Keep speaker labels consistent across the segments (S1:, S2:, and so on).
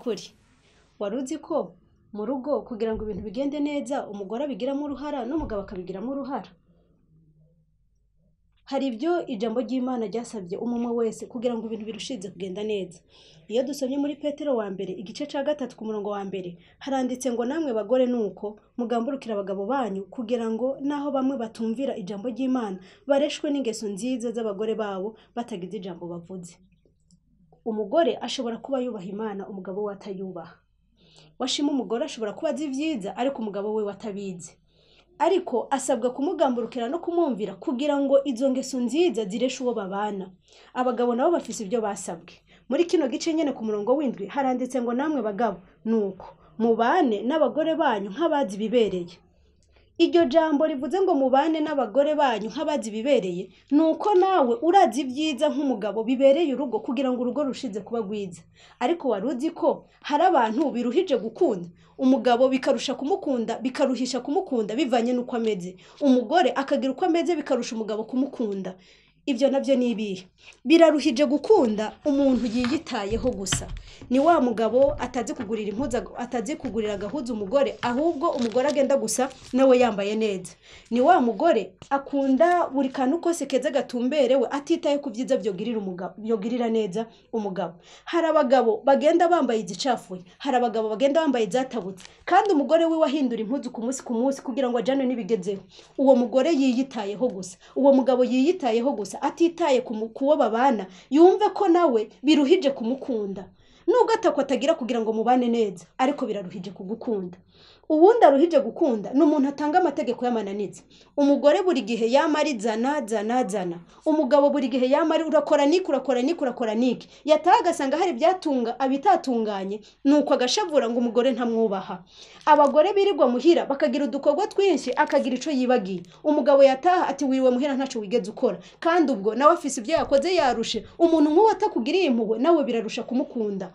S1: kuri waruzi ko mu rugo kugira ngo ibintu bigende neza umugore abigiramo uruhara n'umugabo akabigiramo uruhara. Hari ibyo ijambo ry'Imana ryasabye umwe wese kugira ngo ibintu birushize kugenda neza. Iyo dusomye muri Petero wa mbere igice ca 3 ku murongo wa mbere haranditse ngo namwe bagore nuko mugamburukira abagabo banyu kugira ngo naho bamwe batumvira ijambo ry'Imana bareshwe n'ingeso nziza z'abagore babo batagize ijambo bavuze. Umugore ashobora kuba yubaha Imana umugabo we atayubaha. Washima umugore ashobora kuba azi vyiza ariko umugabo we watabizi. Ariko asabwa kumugamburukira no kumwumvira kugira ngo izo ngeso nziza zireshe uwo babana. Abagabo nabo bafise ibyo basabwe. Muri kino gice nyene ku murongo w'indwi haranditse ngo namwe bagabo nuko mubane n'abagore banyu nk'abazi bibereye. Iryo jambo rivuze ngo mubane n'abagore banyu nk'abazi bibereye nuko nawe urazi vyiza nk'umugabo bibereye urugo kugira ngo urugo rushize kuba gwiza. Ariko waruzi ko hari abantu biruhije gukunda umugabo bikarusha kumukunda bikaruhisha kumukunda bivanye nuko ameze. Umugore akagira uko ameze bikarusha umugabo kumukunda. Ibyo navyo nibihe biraruhije gukunda umuntu yiyitayeho gusa. Ni wa mugabo atazi kugurira impuza atazi kugurira gahuza umugore ahubwo umugore agenda gusa nawe yambaye neza. Ni wa mugore akunda buri kantu kose keza gatumberewe atitaye ku vyiza byogirira umugabo byogirira neza umugabo. Hari abagabo bagenda bambaye izicafuye, hari abagabo bagenda bambaye zatabutse kandi umugore we wahindura impuzu ku munsi kugira ngo ajane nibigezeho. Uwo mugore yiyitayeho gusa, uwo mugabo yiyitayeho gusa atitaye kuwo babana yumve ko nawe biruhije kumukunda. Nubwo atagira kugira ngo mubane neza ariko biraruhije kugukunda. Uwundi aruhije gukunda n'umuntu atanga amategeko y'amananiza. Umugore buri gihe yamari zana. Umugabo buri gihe yamari urakora niki. Yataga sanga hari byatunga abitatunganye nuko agashavura ngo umugore ntamwubaha. Abagore birirwa muhira bakagira udukorwa twinshi akagira ico yibagiye. Umugabo yataha ati wiriwe muhira ntaco wigeze ukora kandi ubwo nawe afise ibyo yakoze yarushe. Umuntu nk'uwo atakugiriye impuhwe nawe birarusha kumukunda.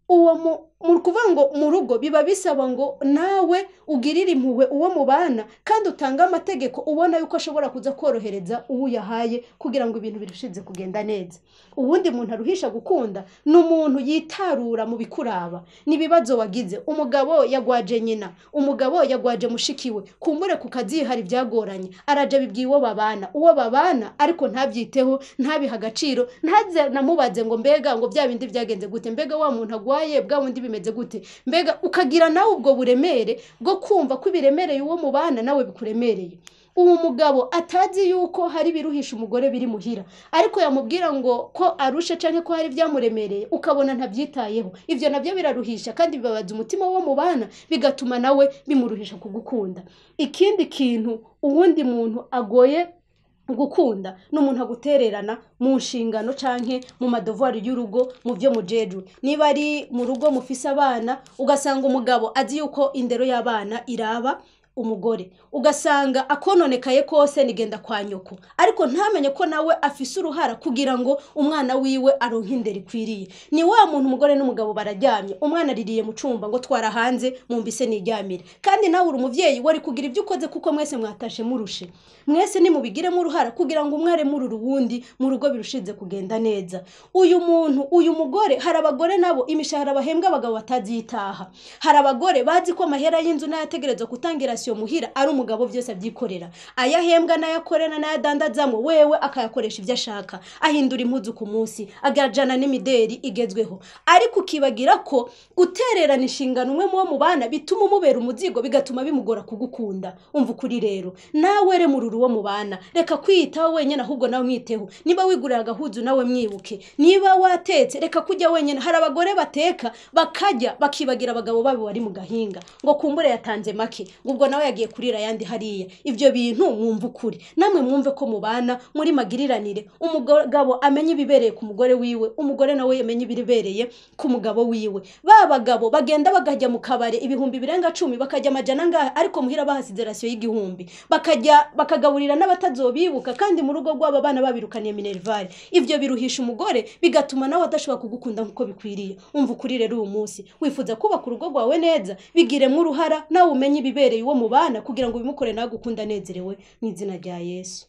S1: Uwo mu kuvuga ngo mu rugo biba bisaba ngo nawe ugirire impuhwe uwo mubana kandi utanga amategeko ubona yuko ashobora kuza korohereza uwo yahaye kugira ngo ibintu birushize kugenda neza. Ubundi muntu aruhisha gukunda n'umuntu yitarura mu bikuraba nibibazo wagize. Umugabo yagwaje nyina, umugabo yagwaje mushikiwe, kumbure ku kazi hari byagoranye araje bibwiwe babana uwo babana ariko ntabyiteho ntabiha agaciro ntaze namubaze ngo mbega ngo bya bindi byagenze gute, mbega wa muntu agwaye bwa wundi bimeze gute, mbega ukagira nawe ubwo buremere bwo kumva ko ibiremereye uwo mubana nawe bikuremereye. Uwo mugabo atazi yuko hari biruhisha umugore biri muhira ariko yamubwira ngo ko arushe canke ko hari byamuremereye ukabona ntabyitayeho. Ivyo navyo biraruhisha kandi bibabaza umutima wo mubana bigatuma nawe bimuruhisha kugukunda. Ikindi kintu uwundi muntu agoye gukunda n'umuntu agutererana mu nshingano canke mu madevoir y'urugo mu byo mujejwe. Niba ari mu rugo mufise abana ugasanga umugabo azi yuko indero y'abana iraba umugore ugasanga akononekaye kose nigenda kwa nyoko ariko ntamenye ko nawe afise uruhara kugira ngo umwana wiwe aronke indero ikwiriye. Ni wa muntu umugore n'umugabo bararyamye umwana ririye mu cumba ngo twara hanze mumbise niryamire kandi nawe uri umuvyeyi wari kugira ibyo ukoze kuko mwese mwatashe murushe. Mwese ni mubigire mu ruhara kugira ngo umware muri ruwundi mu rugo birushize kugenda neza. Uyu mugore hari abagore nabo imishahara bahembwa abagabo batazitaha. Hari abagore bazi ko amahera y'inzu n'ayategerezwa kutangira muhira ari umugabo byose abyikorera ayahembwa n'ayakorera n'ayadandazamwe wewe akayakoresha ibyo ashaka ahindura impuzu ku munsi agajana n'imideri igezweho ariko ukibagira ko gutererana inshingano umwe mu bana bituma umubera umuzigo bigatuma bimugora kugukunda. Umva kuri rero nawe re mururu wo mu bana reka kwiyitaho wenyene ahubwo nawe mwiteho. Niba wigurira agahuzu nawe mwibuke, niba watetse reka kujya wenyene. Hari abagore bateka bakajya bakibagira abagabo babo bari mu gahinga ngo kumbure yatanze make ubwo nawe yagiye kurira yandi hariya. Ivyo bintu mwumva ukuri namwe mwumve ko mubana muri magiriranire. Umugabo amenye ibibereye ku mugore wiwe, umugore nawe yamenye ibibereye ku mugabo wiwe. Ba bagabo bagenda bagajya mu kabare ibihumbi birenga 10 bakajya amajana ngahe ariko muhira bahasize ratio y'igihumbi bakagaburira n'abatazobibuka kandi mu rugo rw'aba bana babirukaniye minerval. Ivyo biruhisha umugore bigatuma nawe adashobora kugukunda nkuko bikwiriye. Umva ukuri rero uyu munsi wifuza kubaka urugo rwawe neza bigire mu ruhara nawe umenye ibibereye uwo mubana kugira ngo bimukore nawe gukunda nezerewe n'izina rya Yesu.